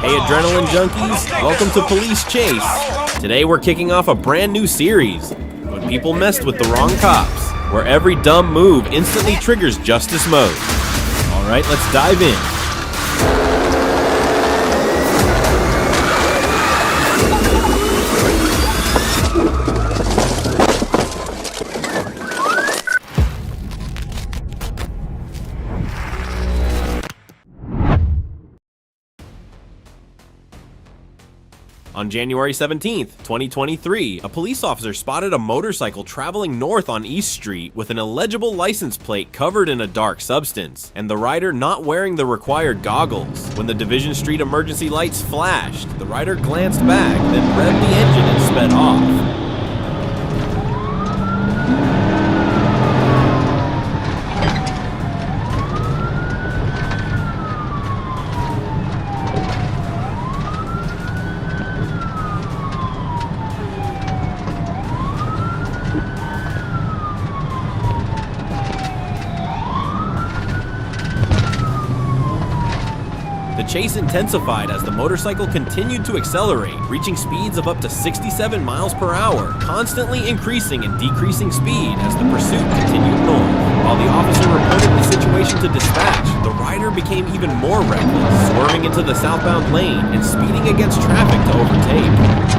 Hey adrenaline junkies, welcome to Police Chase. Today we're kicking off a brand new series, When People Messed with the Wrong Cops, where every dumb move instantly triggers justice mode. Alright, let's dive in. On January 17th, 2023, a police officer spotted a motorcycle traveling north on East Street with an illegible license plate covered in a dark substance, and the rider not wearing the required goggles. When the Division Street emergency lights flashed, the rider glanced back, then revved the engine and sped off. The chase intensified as the motorcycle continued to accelerate, reaching speeds of up to 67 miles per hour, constantly increasing and decreasing speed as the pursuit continued north. While the officer reported the situation to dispatch, the rider became even more reckless, swerving into the southbound lane and speeding against traffic to overtake.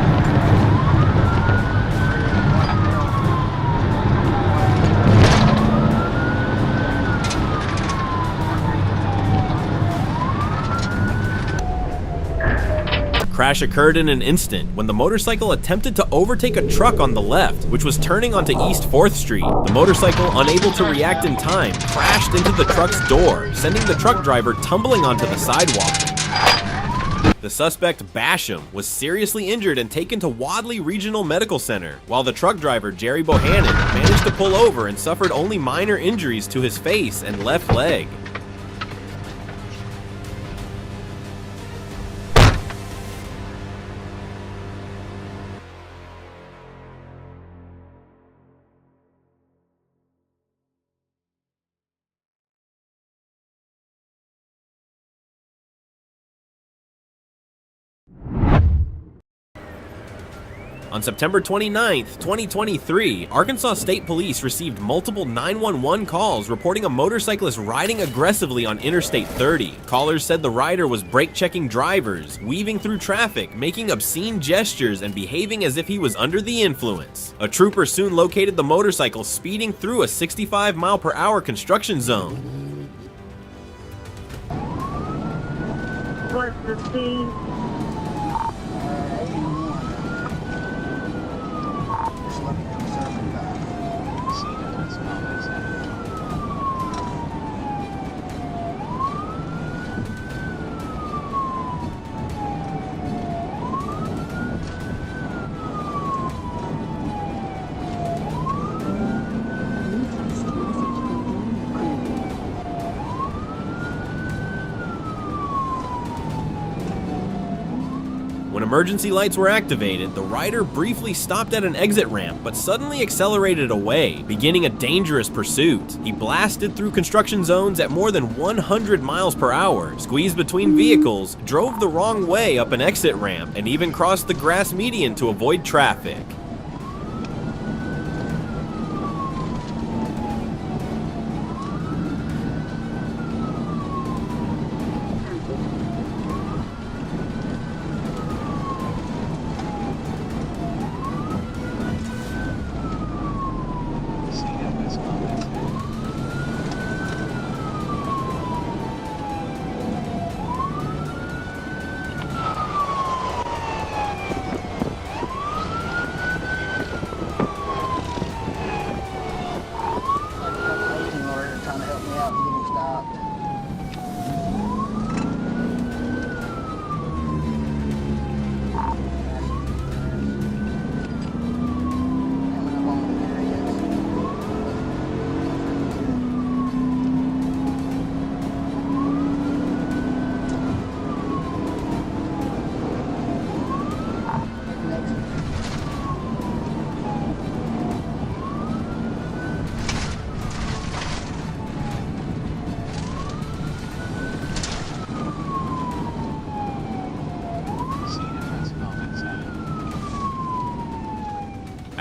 Crash occurred in an instant when the motorcycle attempted to overtake a truck on the left, which was turning onto East 4th Street. The motorcycle, unable to react in time, crashed into the truck's door, sending the truck driver tumbling onto the sidewalk. The suspect, Dashcam, was seriously injured and taken to Wadley Regional Medical Center, while the truck driver, Jerry Bohannon, managed to pull over and suffered only minor injuries to his face and left leg. On September 29, 2023, Arkansas State Police received multiple 911 calls reporting a motorcyclist riding aggressively on Interstate 30. Callers said the rider was brake-checking drivers, weaving through traffic, making obscene gestures, and behaving as if he was under the influence. A trooper soon located the motorcycle speeding through a 65-mile-per-hour construction zone. What's the speed? When emergency lights were activated, the rider briefly stopped at an exit ramp, but suddenly accelerated away, beginning a dangerous pursuit. He blasted through construction zones at more than 100 miles per hour, squeezed between vehicles, drove the wrong way up an exit ramp, and even crossed the grass median to avoid traffic.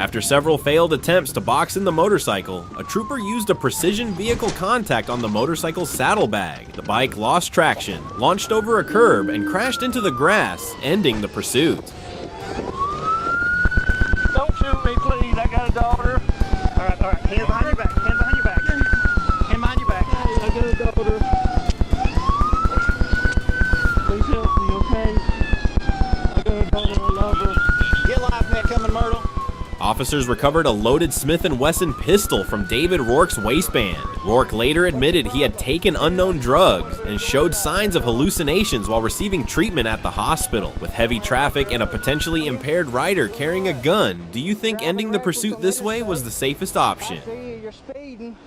After several failed attempts to box in the motorcycle, a trooper used a precision vehicle contact on the motorcycle's saddlebag. The bike lost traction, launched over a curb, and crashed into the grass, ending the pursuit. Don't shoot me, please. I got a daughter. All right. Hands behind your back. Hands behind your back. Hand behind your back. I got a daughter. Please help me, okay? I got a daughter. I love her. Get live, man. Coming, Myrtle. Officers recovered a loaded Smith & Wesson pistol from David Rourke's waistband. Rourke later admitted he had taken unknown drugs and showed signs of hallucinations while receiving treatment at the hospital. With heavy traffic and a potentially impaired rider carrying a gun, do you think ending the pursuit this way was the safest option? You're speeding.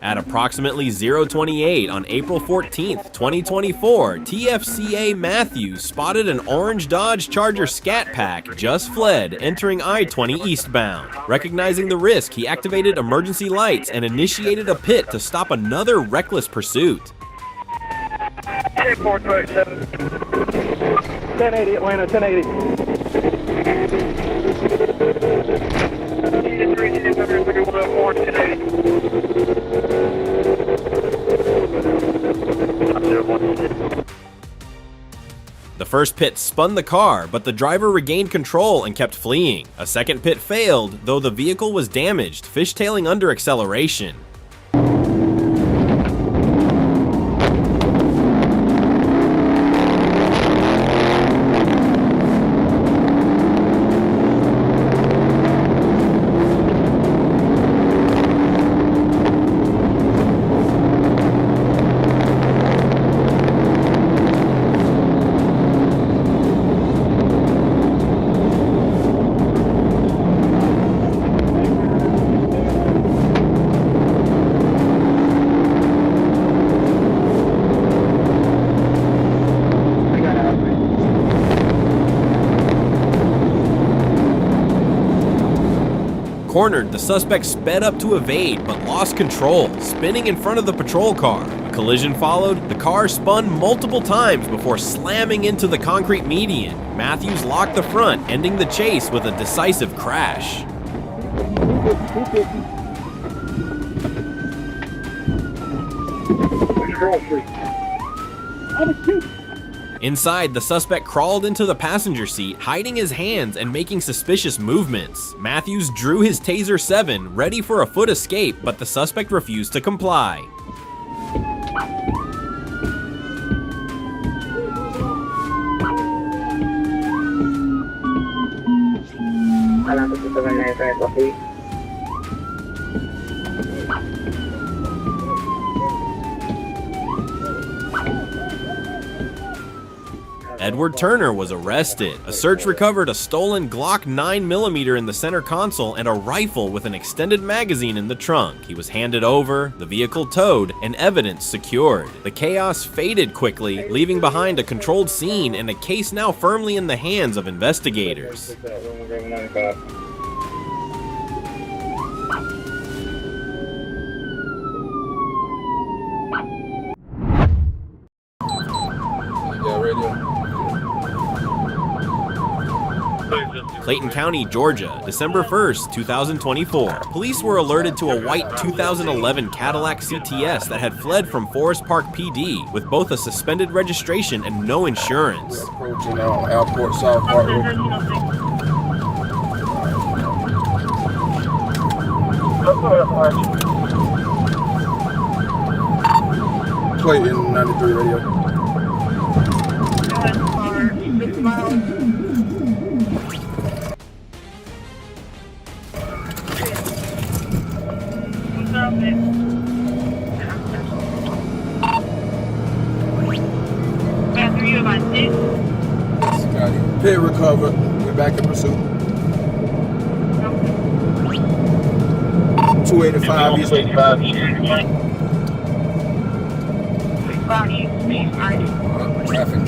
At approximately 0:28 on April 14th, 2024, TFCA Matthews spotted an orange Dodge Charger Scat Pack just fled, entering I-20 eastbound. Recognizing the risk, he activated emergency lights and initiated a pit to stop another reckless pursuit. 1080 Atlanta, 1080. The first pit spun the car, but the driver regained control and kept fleeing. A second pit failed, though the vehicle was damaged, fishtailing under acceleration. Cornered, the suspect sped up to evade but lost control, spinning in front of the patrol car. A collision followed. The car spun multiple times before slamming into the concrete median. Matthews locked the front, ending the chase with a decisive crash. Inside, the suspect crawled into the passenger seat, hiding his hands and making suspicious movements. Matthews drew his Taser 7, ready for a foot escape, but the suspect refused to comply. Edward Turner was arrested. A search recovered a stolen Glock 9mm in the center console and a rifle with an extended magazine in the trunk. He was handed over, the vehicle towed, and evidence secured. The chaos faded quickly, leaving behind a controlled scene and a case now firmly in the hands of investigators. Clayton County, Georgia, December 1st, 2024. Police were alerted to a white 2011 Cadillac CTS that had fled from Forest Park PD with both a suspended registration and no insurance. Approaching Airport South Parkway. Clayton 93 radio. Scotty. Pit recovered. We're back in pursuit. 285 east. Traffic.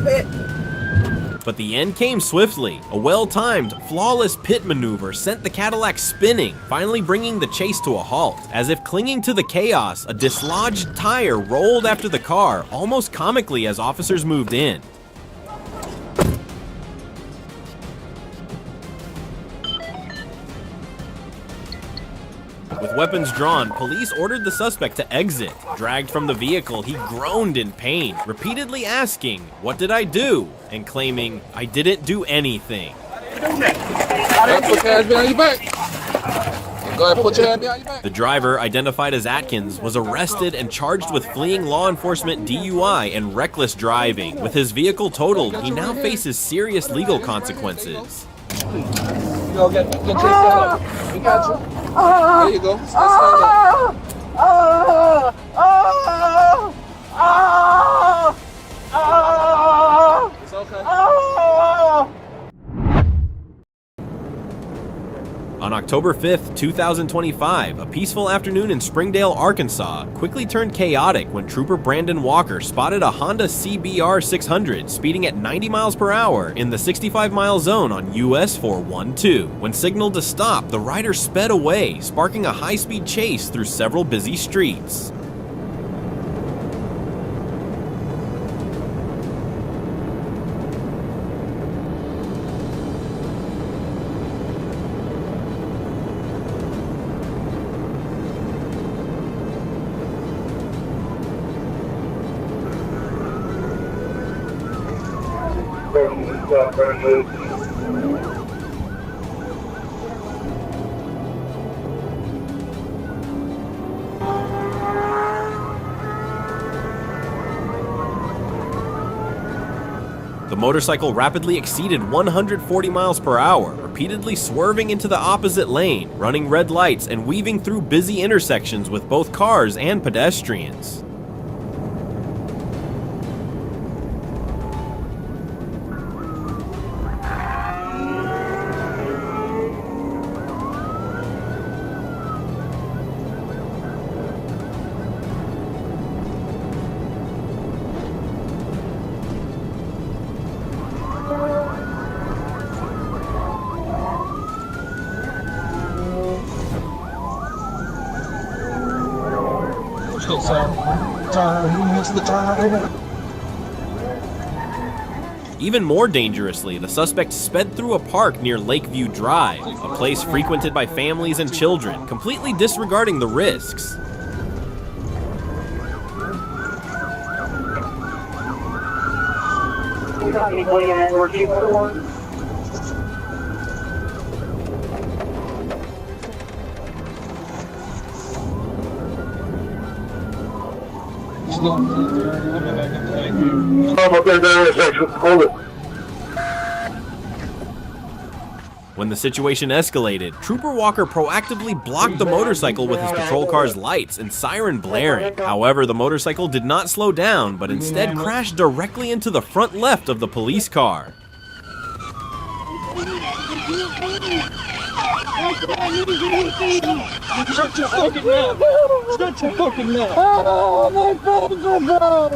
Pit. But the end came swiftly. A well-timed, flawless pit maneuver sent the Cadillac spinning, finally bringing the chase to a halt. As if clinging to the chaos, a dislodged tire rolled after the car, almost comically as officers moved in. With weapons drawn, police ordered the suspect to exit. Dragged from the vehicle, he groaned in pain, repeatedly asking, "What did I do?" and claiming, "I didn't do anything." Put your hands behind your back. Go ahead, put your hand behind your back. The driver, identified as Atkins, was arrested and charged with fleeing law enforcement DUI and reckless driving. With his vehicle totaled, he now faces serious legal consequences. Go get your stand up. We got you. There you go. Stand up. It's okay. On October 5th, 2025, a peaceful afternoon in Springdale, Arkansas, quickly turned chaotic when Trooper Brandon Walker spotted a Honda CBR 600 speeding at 90 miles per hour in the 65-mile zone on US 412. When signaled to stop, the rider sped away, sparking a high-speed chase through several busy streets. The motorcycle rapidly exceeded 140 miles per hour, repeatedly swerving into the opposite lane, running red lights, and weaving through busy intersections with both cars and pedestrians. Even more dangerously, the suspect sped through a park near Lakeview Drive, a place frequented by families and children, completely disregarding the risks. When the situation escalated, Trooper Walker proactively blocked the motorcycle with his patrol car's lights and siren blaring. However, the motorcycle did not slow down, but instead crashed directly into the front left of the police car. Shut your fucking mouth! Shut your fucking mouth! Oh, my phones are broke!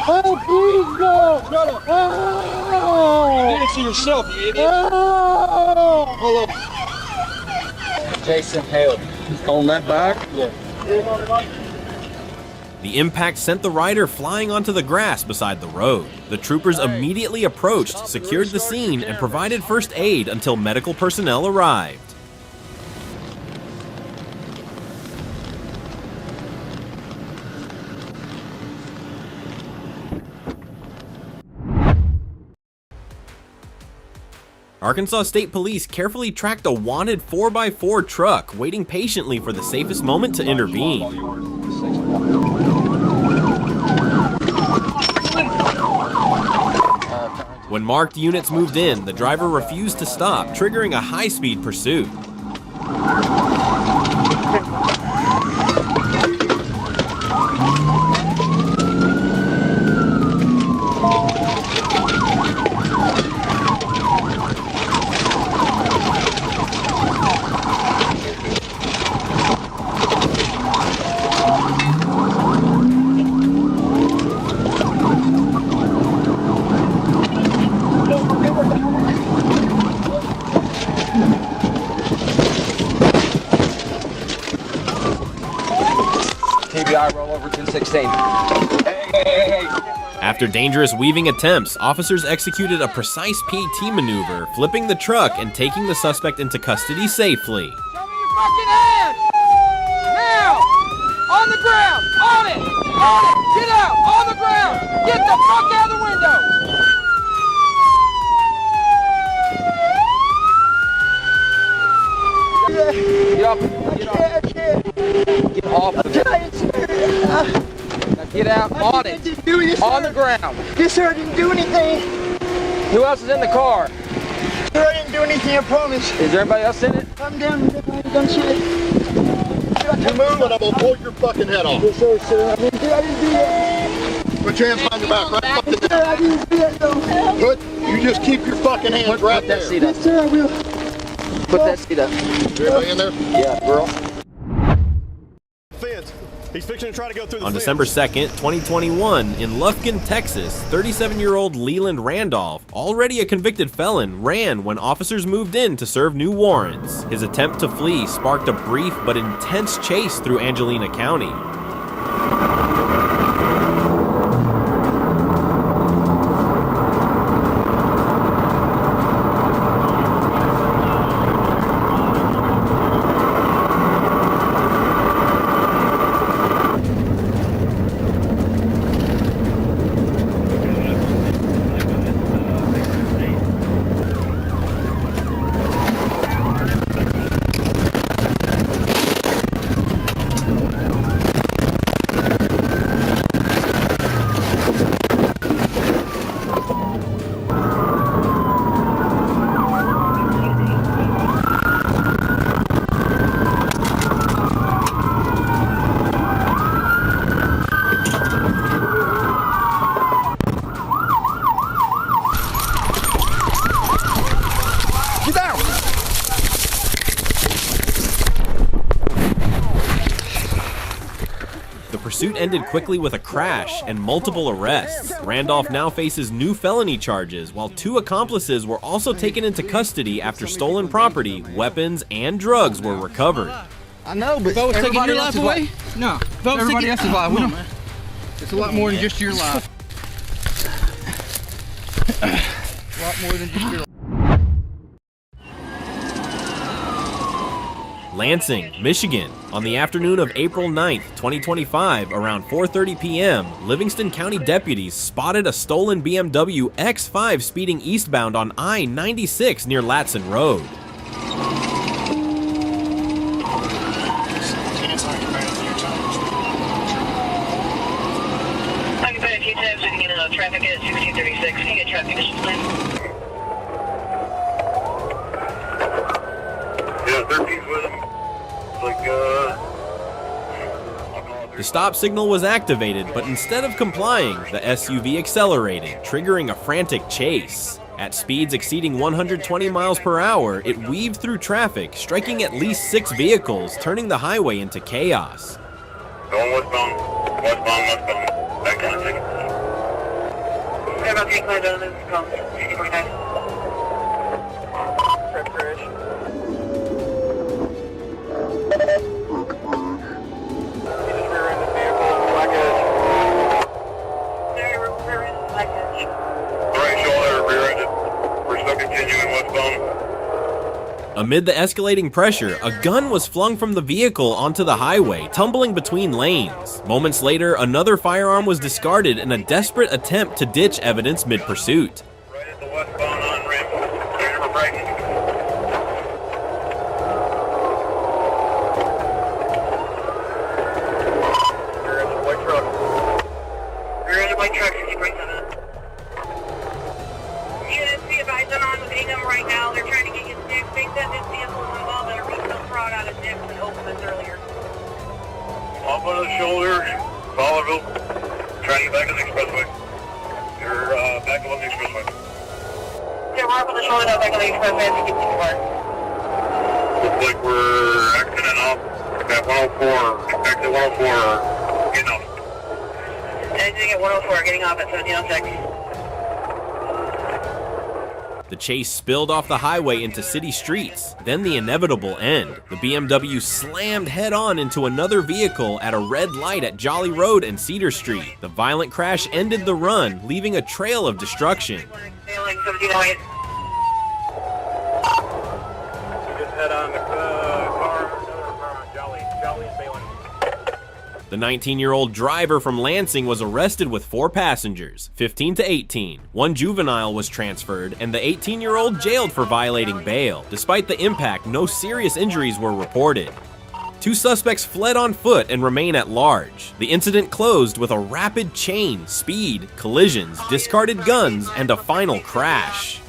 Oh, please go! Shut up! Oh, You did it to yourself, you idiot! oh. Hold up. Jason, help. On that bike? Yeah. The impact sent the rider flying onto the grass beside the road. The troopers immediately approached, secured the scene, and provided first aid until medical personnel arrived. Arkansas State Police carefully tracked a wanted 4x4 truck, waiting patiently for the safest moment to intervene. When marked units moved in, the driver refused to stop, triggering a high-speed pursuit. GI, roll over 1016. Hey. After dangerous weaving attempts, officers executed a precise PT maneuver, flipping the truck and taking the suspect into custody safely. Show me your fucking hands! Now! On the ground! On it! On it! Get out! On the ground! Get the fuck out of the window! Get off. Get off. Get off. Now get out on it. On the ground. Yes, sir, I didn't do anything. Who else is in the car? Sir, I didn't do anything, I promise. Is there anybody else in it? I'm down. I ain't done shit. You move and I'm gonna pull your fucking head off. Yes, sir. I didn't do that. Put your hands behind your back, right? Yes, sir, I didn't do that, though. You just keep your fucking hands right Put there. that seat up. Yes, sir, I will. Put that seat up. Everybody in there? Yeah, girl. He's fixing to try to go through the On fence. December 2nd, 2021, in Lufkin, Texas, 37-year-old Leland Randolph, already a convicted felon, ran when officers moved in to serve new warrants. His attempt to flee sparked a brief but intense chase through Angelina County. The pursuit ended quickly with a crash and multiple arrests. Randolph now faces new felony charges, while 2 accomplices were also taken into custody after stolen property, weapons, and drugs were recovered. I know, but if I was taking your life away? No. If I was everybody else's life, we don't. It's a lot more than just your life. A lot more than just your life. Lansing, Michigan. On the afternoon of April 9th, 2025, around 4:30 p.m., Livingston County deputies spotted a stolen BMW X5 speeding eastbound on I-96 near Latson Road. I've been a few times we can get a traffic at 1636. Can you get traffic conditions, please? Yeah, 13's with him. The stop signal was activated, but instead of complying, the SUV accelerated, triggering a frantic chase. At speeds exceeding 120 miles per hour, it weaved through traffic, striking at least 6 vehicles, turning the highway into chaos. Going westbound. That kind of thing. Okay, about 3 clear down, this is come. 6049. Amid the escalating pressure, a gun was flung from the vehicle onto the highway, tumbling between lanes. Moments later, another firearm was discarded in a desperate attempt to ditch evidence mid-pursuit. Right at the westbound on-ramp. Clear for braking. Rear end of the white truck. Rear end of white truck, 6047. Units, be advised, I'm on with Ingham right now. They're trying to get you stick. They said this vehicle was involved in a retail fraud out of Dix and Oakland earlier. Up on the shoulder, Fowlerville. Trying to get back on the expressway. You're back up on the expressway. Yeah, we're up on the shoulder now, back on the expressway as we get to the car. Looks like we're exiting off at 104. Exit 104. Getting off. Exiting at 104, getting off at 1706. The chase spilled off the highway into city streets, then the inevitable end. The BMW slammed head-on into another vehicle at a red light at Jolly Road and Cedar Street. The violent crash ended the run, leaving a trail of destruction. The 19-year-old driver from Lansing was arrested with 4 passengers, 15 to 18. 1 juvenile was transferred, and the 18-year-old jailed for violating bail. Despite the impact, no serious injuries were reported. 2 suspects fled on foot and remain at large. The incident closed with a rapid chain, speed, collisions, discarded guns, and a final crash.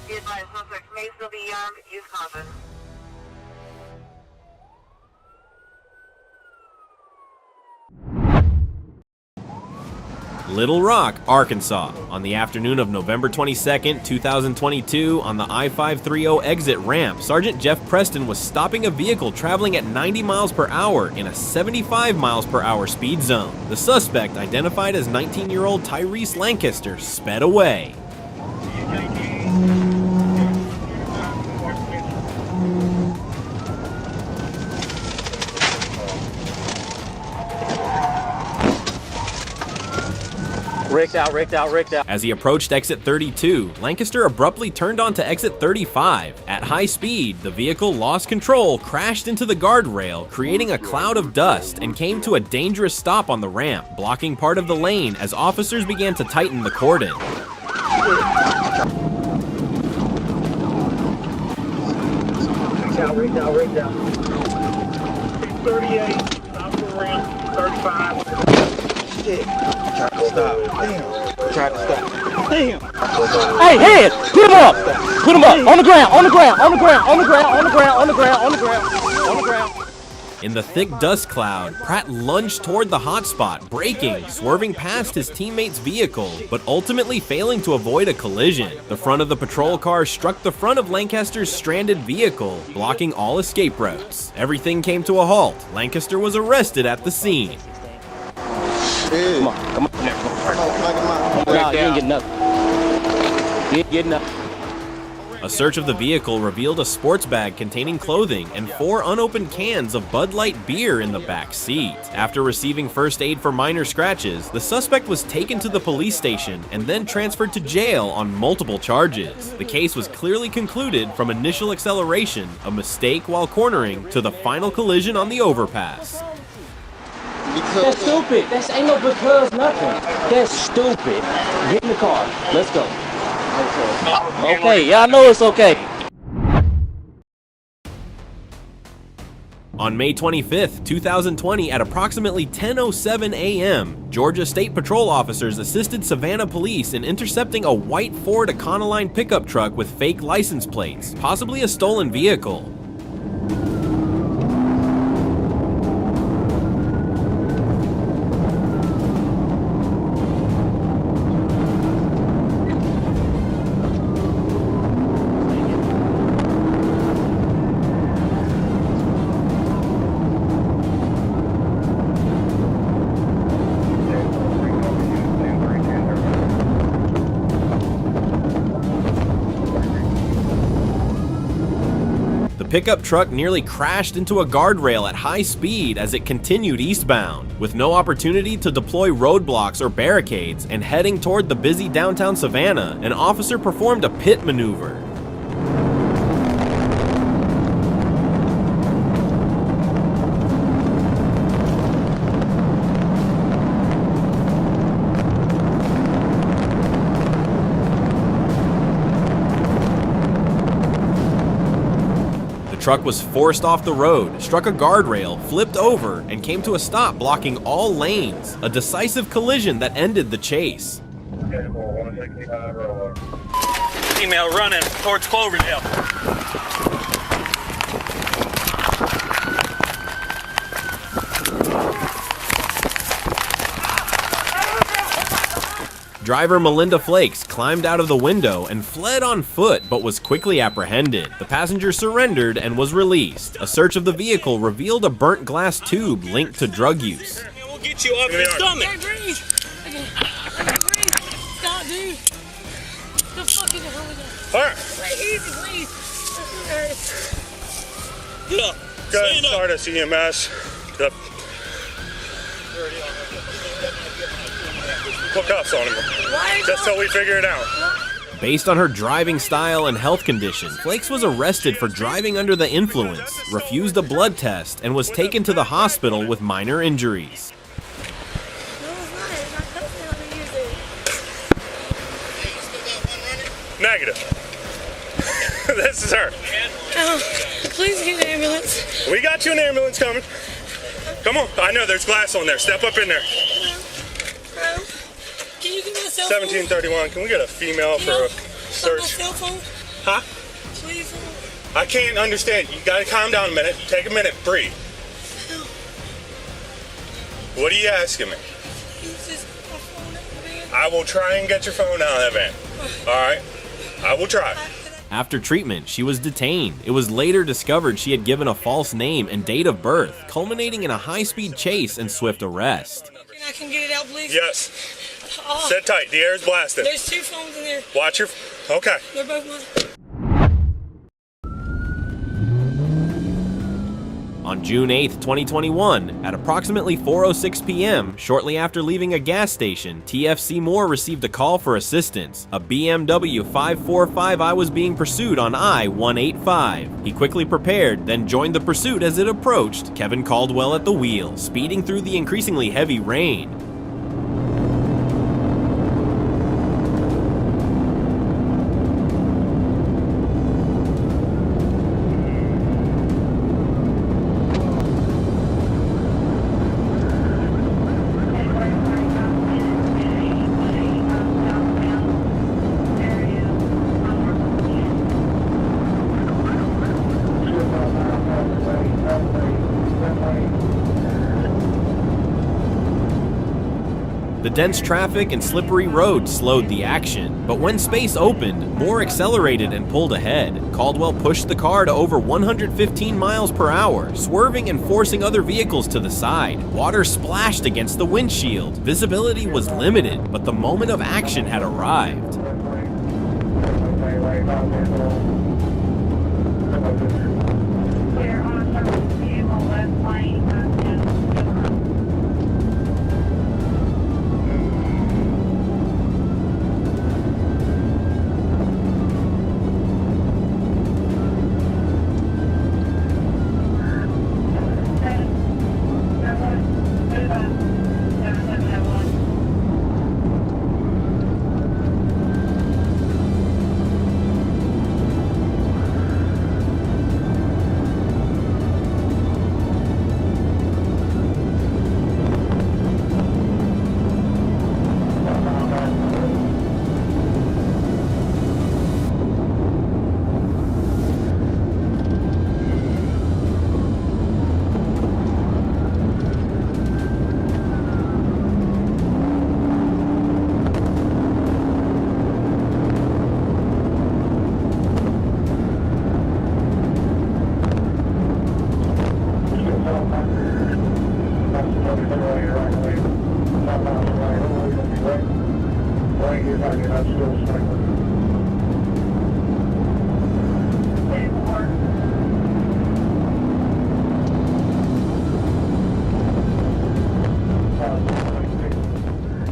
Little Rock, Arkansas. On the afternoon of November 22, 2022, on the I-530 exit ramp, Sergeant Jeff Preston was stopping a vehicle traveling at 90 miles per hour in a 75 miles per hour speed zone. The suspect, identified as 19-year-old Tyrese Lancaster, sped away. Rigged out. As he approached exit 32, Lancaster abruptly turned onto exit 35. At high speed, the vehicle lost control, crashed into the guardrail, creating a cloud of dust, and came to a dangerous stop on the ramp, blocking part of the lane as officers began to tighten the cordon. Rigged out. 38, stop the ramp, 35. Tried to stop. Damn. Hey, head! Put him up! Put him up! On the ground! In the thick dust cloud, Pratt lunged toward the hotspot, braking, swerving past his teammate's vehicle, but ultimately failing to avoid a collision. The front of the patrol car struck the front of Lancaster's stranded vehicle, blocking all escape routes. Everything came to a halt. Lancaster was arrested at the scene. Come on. No, you ain't getting nothing. You ain't getting nothing. A search of the vehicle revealed a sports bag containing clothing and 4 unopened cans of Bud Light beer in the back seat. After receiving first aid for minor scratches, the suspect was taken to the police station and then transferred to jail on multiple charges. The case was clearly concluded from initial acceleration, a mistake while cornering, to the final collision on the overpass. That's stupid. That's ain't no because nothing. That's stupid. Get in the car. Let's go. Okay, y'all know it's okay. On May 25th, 2020, at approximately 10:07 a.m., Georgia State Patrol officers assisted Savannah police in intercepting a white Ford Econoline pickup truck with fake license plates, possibly a stolen vehicle. The pickup truck nearly crashed into a guardrail at high speed as it continued eastbound. With no opportunity to deploy roadblocks or barricades and heading toward the busy downtown Savannah, an officer performed a pit maneuver. The truck was forced off the road, struck a guardrail, flipped over, and came to a stop, blocking all lanes. A decisive collision that ended the chase. Female running towards Cloverdale. Driver Melinda Flakes climbed out of the window and fled on foot, but was quickly apprehended. The passenger surrendered and was released. A search of the vehicle revealed a burnt glass tube linked to drug use. We'll get you off your stomach. I can't breathe. I can't breathe. Stop, dude. The fuck is it? All right. Wait, easy, please. Get up. Go ahead and start us EMS. Get up. Put cuffs on him. Just till we figure it out. Based on her driving style and health condition, Flakes was arrested for driving under the influence, refused a blood test, and was taken to the hospital with minor injuries. Negative. This is her. Please get an ambulance. We got you an ambulance coming. Come on. I know there's glass on there. Step up in there. Can you give me a cell phone? 1731. Can we get a female for a search? My cell phone? Huh? Please. I can't understand. You gotta calm down a minute. Take a minute. Breathe. What are you asking me? I will try and get your phone out of that van. All right? I will try. After treatment, she was detained. It was later discovered she had given a false name and date of birth, culminating in a high-speed chase and swift arrest. I can get it out, please? Yes. Sit tight. The air's blasting. There's two phones in there. Watch your... Okay. They're both mine. On June 8, 2021, at approximately 4:06 p.m., shortly after leaving a gas station, TF Seymour received a call for assistance. A BMW 545i was being pursued on I-185. He quickly prepared, then joined the pursuit as it approached, Kevin Caldwell at the wheel, speeding through the increasingly heavy rain. The dense traffic and slippery roads slowed the action, but when space opened, Moore accelerated and pulled ahead. Caldwell pushed the car to over 115 miles per hour, swerving and forcing other vehicles to the side. Water splashed against the windshield. Visibility was limited, but the moment of action had arrived.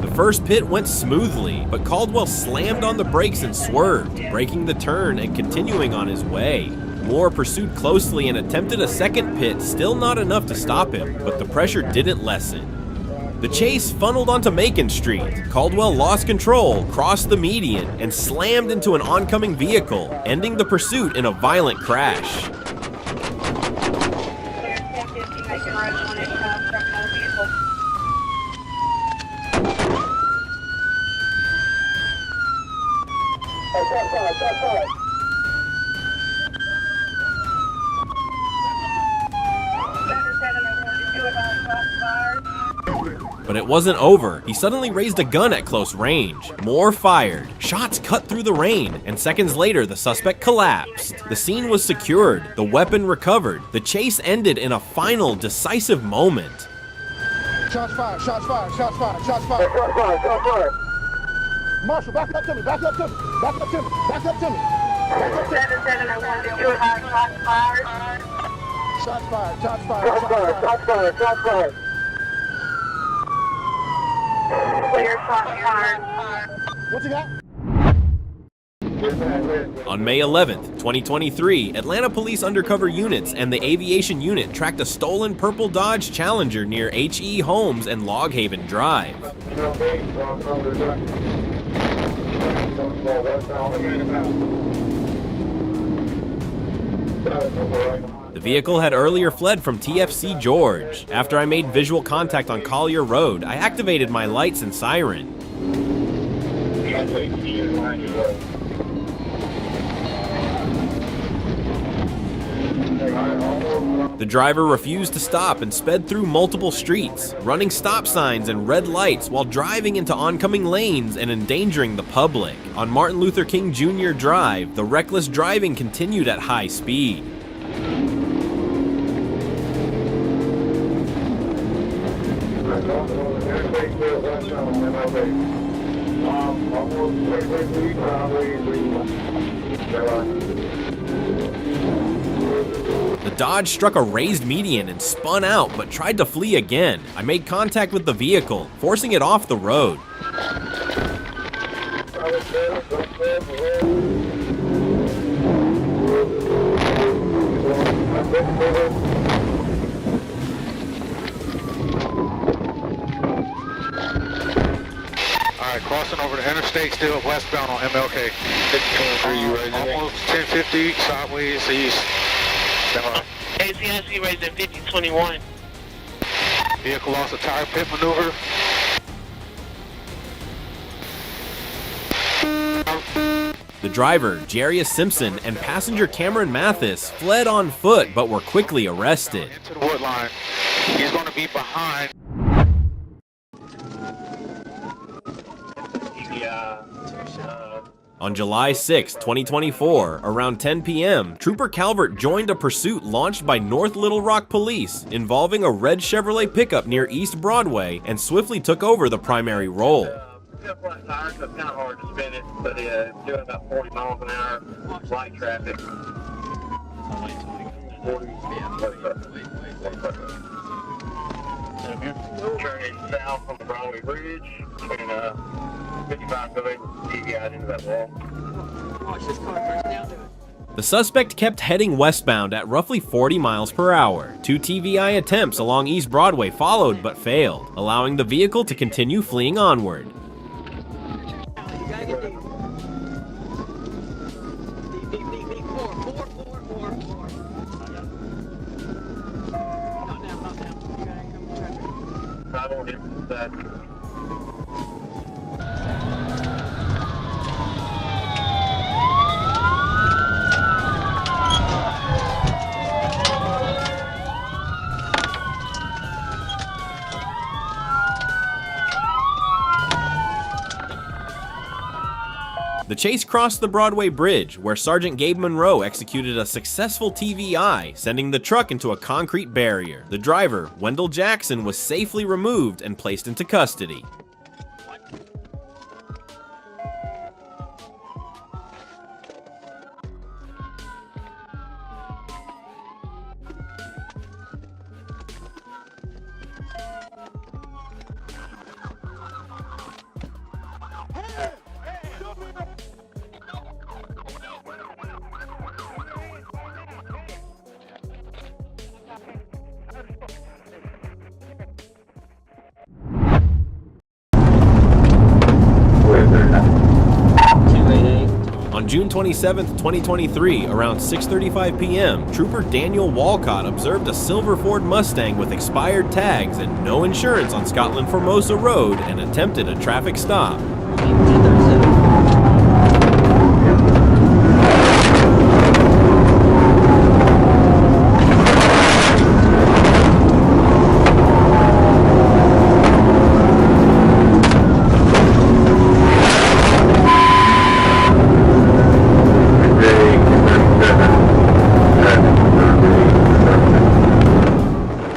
The first pit went smoothly, but Caldwell slammed on the brakes and swerved, breaking the turn and continuing on his way. Moore pursued closely and attempted a second pit, still not enough to stop him, but the pressure didn't lessen. The chase funneled onto Macon Street. Caldwell lost control, crossed the median, and slammed into an oncoming vehicle, ending the pursuit in a violent crash. But it wasn't over. He suddenly raised a gun at close range. Moore fired. Shots cut through the rain, and seconds later the suspect collapsed. The scene was secured, the weapon recovered. The chase ended in a final, decisive moment. Shots fired, shots fired, shots fired, shots fired. Shots fired, shots fired. Marshall, back up to me, back up to me, back up to me, back up to me. 7701, did you have shots fired? Shots fired, shots fired, shots fired, shots fired, shots fired. Clear, shots fired. What's he got? On May 11th, 2023, Atlanta police undercover units and the aviation unit tracked a stolen purple Dodge Challenger near H.E. Homes and Log Haven Drive. The vehicle had earlier fled from TFC George. After I made visual contact on Collier Road, I activated my lights and siren. The driver refused to stop and sped through multiple streets, running stop signs and red lights while driving into oncoming lanes and endangering the public. On Martin Luther King Jr. Drive, the reckless driving continued at high speed. The Dodge struck a raised median and spun out, but tried to flee again. I made contact with the vehicle, forcing it off the road. Alright, crossing over the interstate, still westbound on MLK. Almost 1050, sideways east. ACNC raised at 5021. Vehicle lost a tire pit maneuver. The driver, Jarius Simpson, and passenger Cameron Mathis fled on foot but were quickly arrested. Into the wood line. He's going to be behind. On July 6, 2024, around 10 p.m., Trooper Calvert joined a pursuit launched by North Little Rock Police involving a red Chevrolet pickup near East Broadway and swiftly took over the primary role. Flat tire, so it's kind of hard to spin it, but doing about 40 miles an hour, light traffic. Turning south on the Broadway Bridge, and 55 go deviate into that wall. Watch this car first down to it. The suspect kept heading westbound at roughly 40 miles per hour. 2 TVI attempts along East Broadway followed but failed, allowing the vehicle to continue fleeing onward. You gotta get deep. Deep. 4. Not now. You gotta come to traffic. I won't hit that. The chase crossed the Broadway Bridge, where Sergeant Gabe Monroe executed a successful TVI, sending the truck into a concrete barrier. The driver, Wendell Jackson, was safely removed and placed into custody. On June 27, 2023, around 6:35 p.m., Trooper Daniel Walcott observed a silver Ford Mustang with expired tags and no insurance on Scotland Formosa Road and attempted a traffic stop.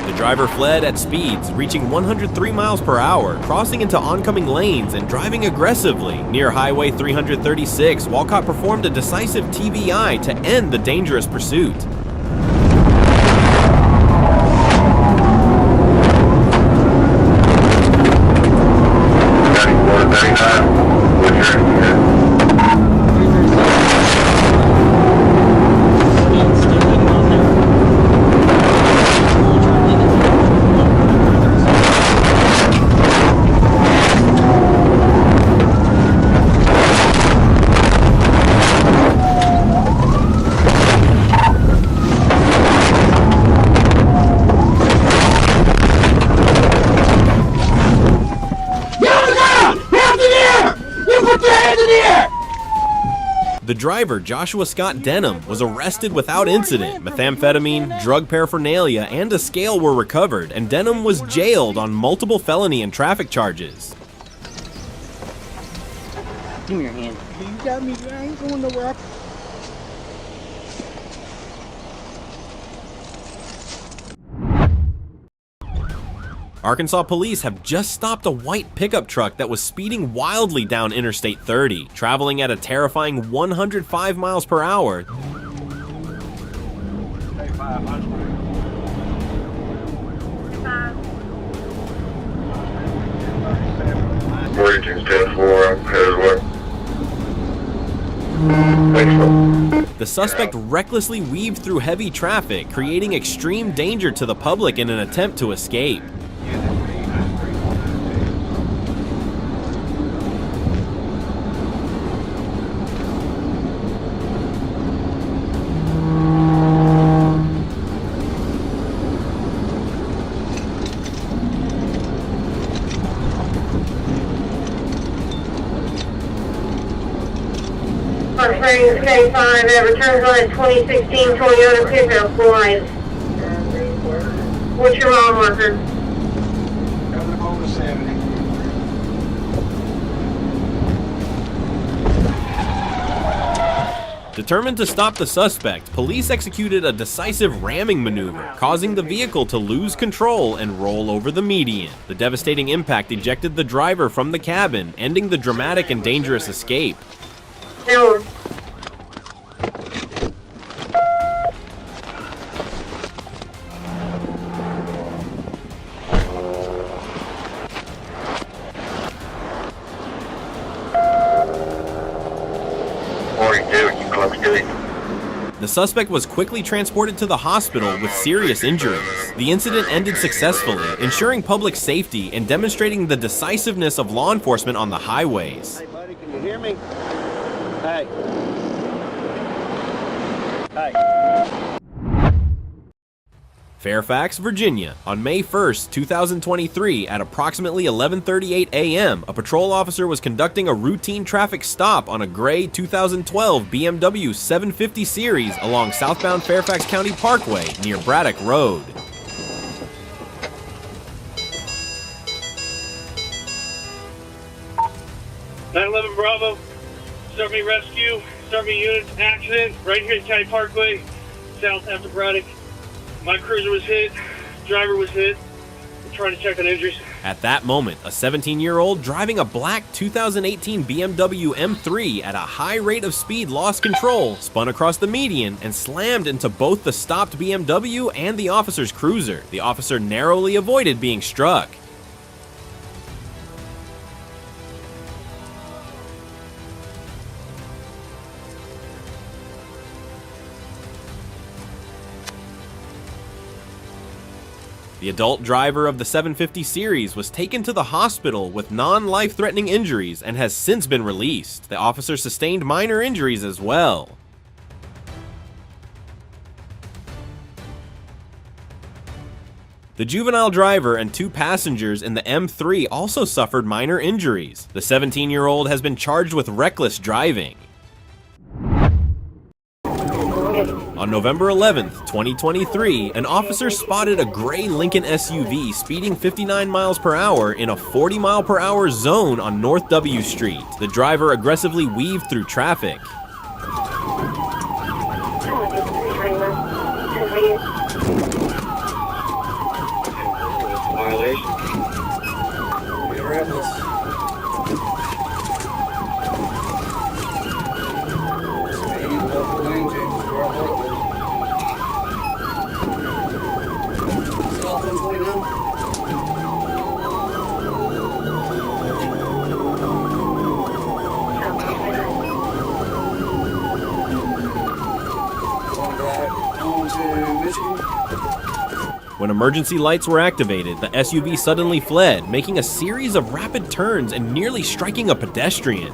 The driver fled at speeds, reaching 103 miles per hour, crossing into oncoming lanes and driving aggressively. Near Highway 336, Walcott performed a decisive TBI to end the dangerous pursuit. The driver, Joshua Scott Denham, was arrested without incident. Methamphetamine, drug paraphernalia, and a scale were recovered, and Denham was jailed on multiple felony and traffic charges. Give me your hand. You got me, I ain't going nowhere. Arkansas police have just stopped a white pickup truck that was speeding wildly down Interstate 30, traveling at a terrifying 105 miles per hour. The suspect recklessly weaved through heavy traffic, creating extreme danger to the public in an attempt to escape. On Springs K5 at returns on a 2016 Toyota pickup Floyd. What's your mile marker? Determined to stop the suspect, police executed a decisive ramming maneuver, causing the vehicle to lose control and roll over the median. The devastating impact ejected the driver from the cabin, ending the dramatic and dangerous escape. No. The suspect was quickly transported to the hospital with serious injuries. The incident ended successfully, ensuring public safety and demonstrating the decisiveness of law enforcement on the highways. Hey buddy, can you hear me? Hey. Hey. Fairfax, Virginia. On May 1st, 2023, at approximately 11:38 a.m., a patrol officer was conducting a routine traffic stop on a gray 2012 BMW 750 series along southbound Fairfax County Parkway near Braddock Road. .911 Bravo, Start Me Rescue, Start Me Unit, accident, right here at County Parkway, south after Braddock. My cruiser was hit, driver was hit. I'm trying to check on injuries. At that moment, a 17-year-old driving a black 2018 BMW M3 at a high rate of speed lost control, spun across the median, and slammed into both the stopped BMW and the officer's cruiser. The officer narrowly avoided being struck. The adult driver of the 750 series was taken to the hospital with non-life-threatening injuries and has since been released. The officer sustained minor injuries as well. The juvenile driver and two passengers in the M3 also suffered minor injuries. The 17-year-old has been charged with reckless driving. On November 11th, 2023, an officer spotted a gray Lincoln SUV speeding 59 miles per hour in a 40 mile per hour zone on North W Street. The driver aggressively weaved through traffic. emergency lights were activated, the SUV suddenly fled, making a series of rapid turns and nearly striking a pedestrian.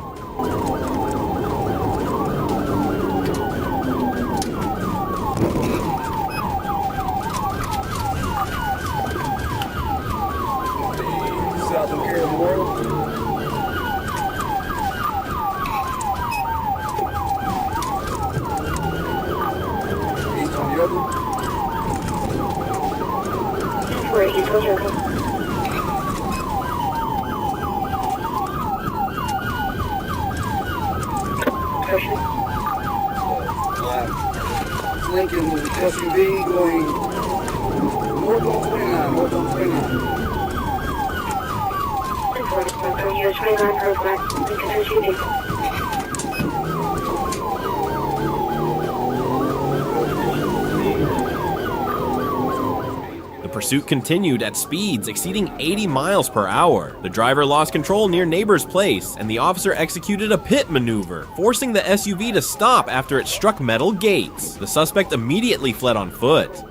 South Imperial Memorial. East on the other. Lincoln SUV going north on 29, north on 29. The pursuit continued at speeds exceeding 80 miles per hour. The driver lost control near Neighbor's Place, and the officer executed a pit maneuver, forcing the SUV to stop after it struck metal gates. The suspect immediately fled on foot.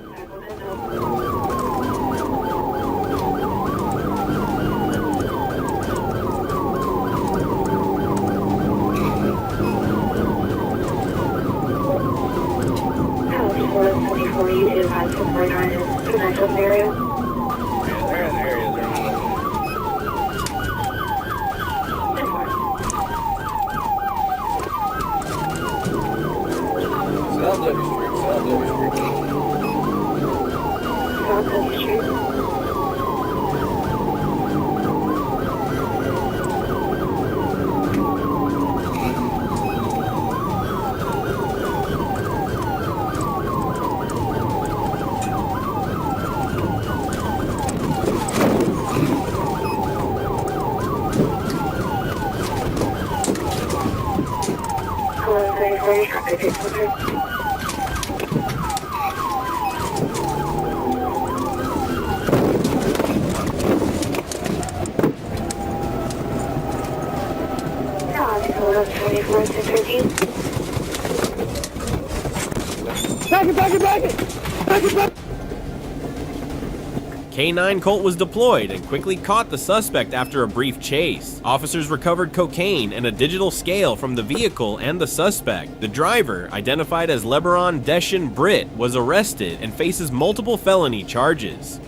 K9 Colt was deployed and quickly caught the suspect after a brief chase. Officers recovered cocaine and a digital scale from the vehicle and the suspect. The driver, identified as Lebaron Deshin Britt, was arrested and faces multiple felony charges.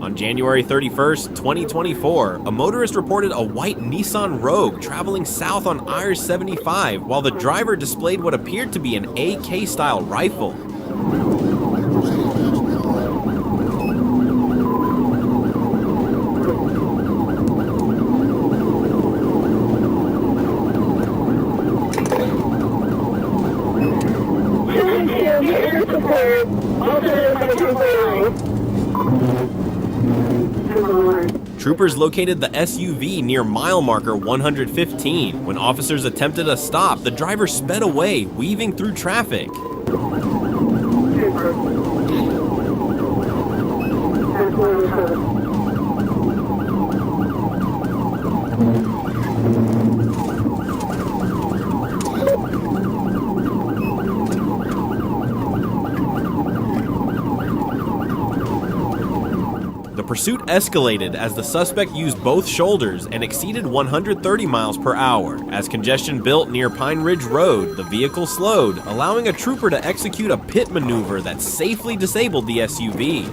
On January 31st, 2024, a motorist reported a white Nissan Rogue traveling south on I-75 while the driver displayed what appeared to be an AK-style rifle. Troopers located the SUV near mile marker 115. When officers attempted a stop, the driver sped away, weaving through traffic. The pursuit escalated as the suspect used both shoulders and exceeded 130 miles per hour. As congestion built near Pine Ridge Road, the vehicle slowed, allowing a trooper to execute a pit maneuver that safely disabled the SUV.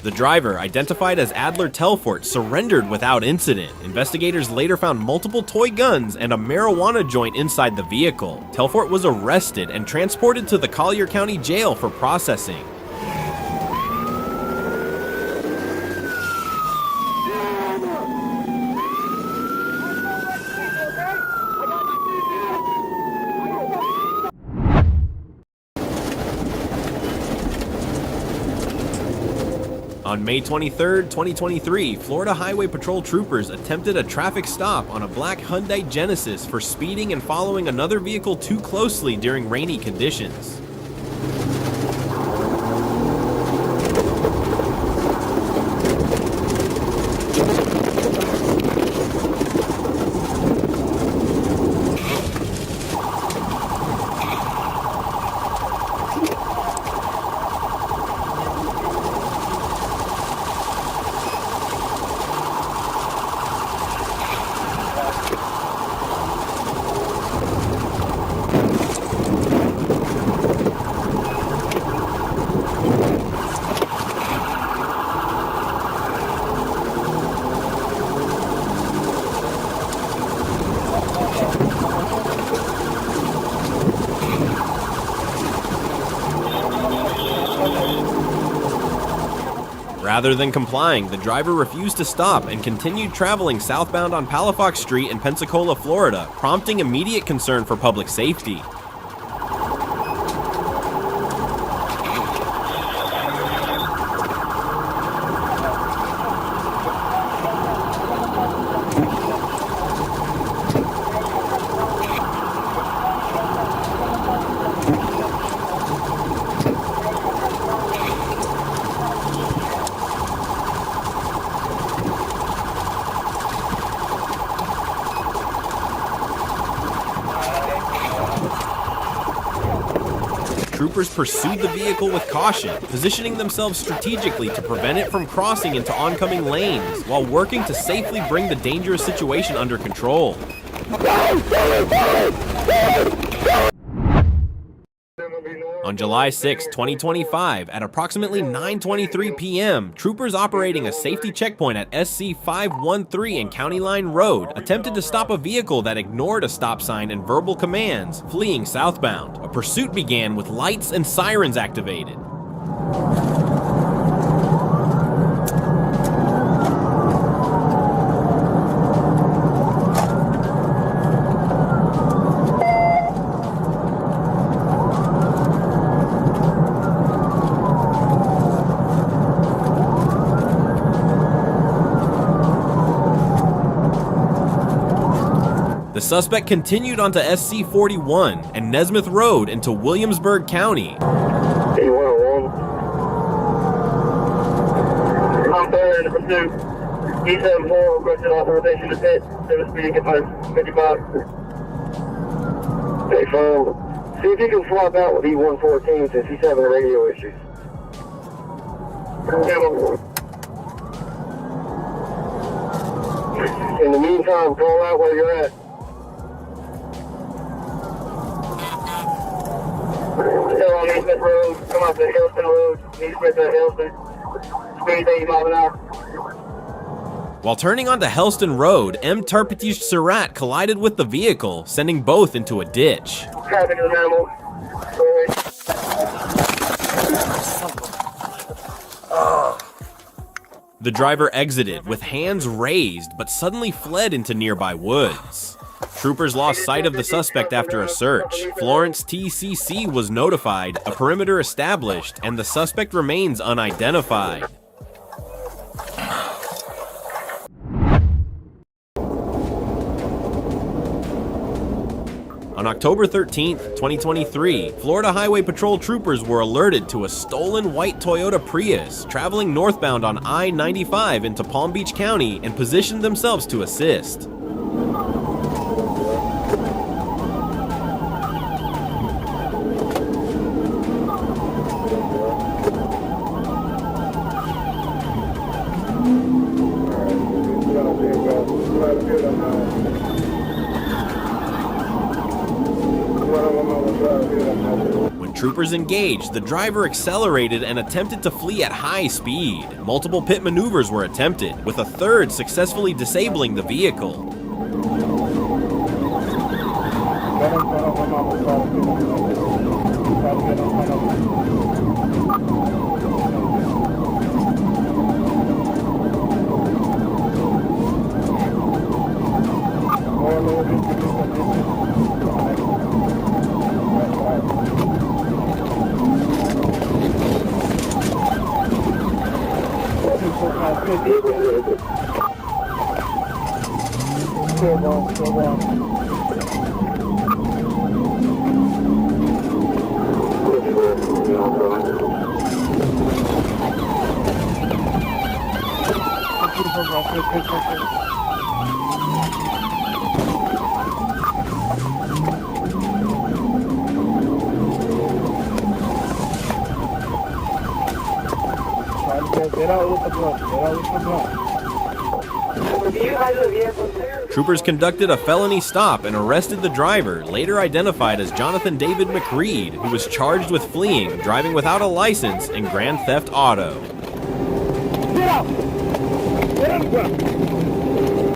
The driver, identified as Adler Telfort, surrendered without incident. Investigators later found multiple toy guns and a marijuana joint inside the vehicle. Telfort was arrested and transported to the Collier County Jail for processing. On May 23, 2023, Florida Highway Patrol troopers attempted a traffic stop on a black Hyundai Genesis for speeding and following another vehicle too closely during rainy conditions. Rather than complying, the driver refused to stop and continued traveling southbound on Palafox Street in Pensacola, Florida, prompting immediate concern for public safety. Troopers pursued the vehicle with caution, positioning themselves strategically to prevent it from crossing into oncoming lanes, while working to safely bring the dangerous situation under control. On July 6, 2025, at approximately 9:23 p.m., troopers operating a safety checkpoint at SC 513 in County Line Road attempted to stop a vehicle that ignored a stop sign and verbal commands, fleeing southbound. A pursuit began with lights and sirens activated. The suspect continued onto SC 41 and Nesmith Road into Williamsburg County. I'm there in the pursuit. E74 requested authorization to pit. Service speeding at 55. Hey, phone. See if you can swap out with E114 since he's having radio issues. In the meantime, call out where you're at. Still on East Smith Road, come up to Hillston Road, East Smith to Hillston, speed 80 miles an hour. While turning onto Hellston Road, M. Tarpatish Surratt collided with the vehicle, sending both into a ditch. Traffic is minimal. The driver exited with hands raised, but suddenly fled into nearby woods. Troopers lost sight of the suspect after a search. Florence TCC was notified, a perimeter established, and the suspect remains unidentified. On October 13, 2023, Florida Highway Patrol troopers were alerted to a stolen white Toyota Prius traveling northbound on I-95 into Palm Beach County and positioned themselves to assist. When troopers engaged, the driver accelerated and attempted to flee at high speed. Multiple pit maneuvers were attempted, with a third successfully disabling the vehicle. Troopers conducted a felony stop and arrested the driver, later identified as Jonathan David McReed, who was charged with fleeing, driving without a license, and grand theft auto. Get out! Get out!